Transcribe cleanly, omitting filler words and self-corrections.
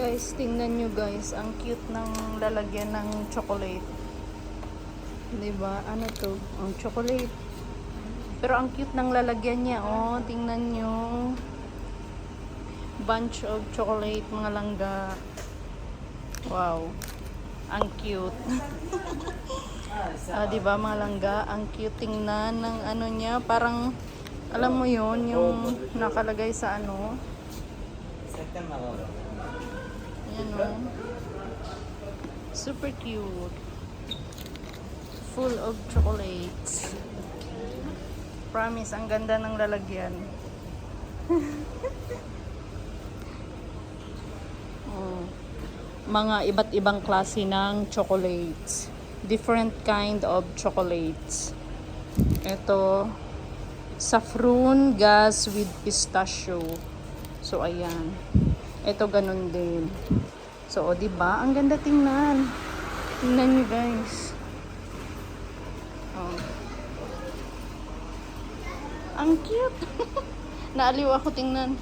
Guys, tingnan nyo guys. Ang cute ng lalagyan ng chocolate. Diba? Ano to? Ang chocolate. Pero ang cute ng lalagyan niya. Oh, tingnan nyo. Bunch of chocolate, mga langga. Wow. Ang cute. Diba mga langga? Ang cute tingnan ng ano niya. Parang, alam mo yon yung nakalagay sa ano. Ayan o. Super cute. Full of chocolates. Promise, ang ganda ng lalagyan. Mga iba't ibang klase ng chocolates. Different kind of chocolates. Ito, saffron gas with pistachio. So, ayan. Ito, ganun din. So, o, diba? Ang ganda tingnan. Tingnan nyo, guys. Oh. Ang cute. Naaliw ako tingnan.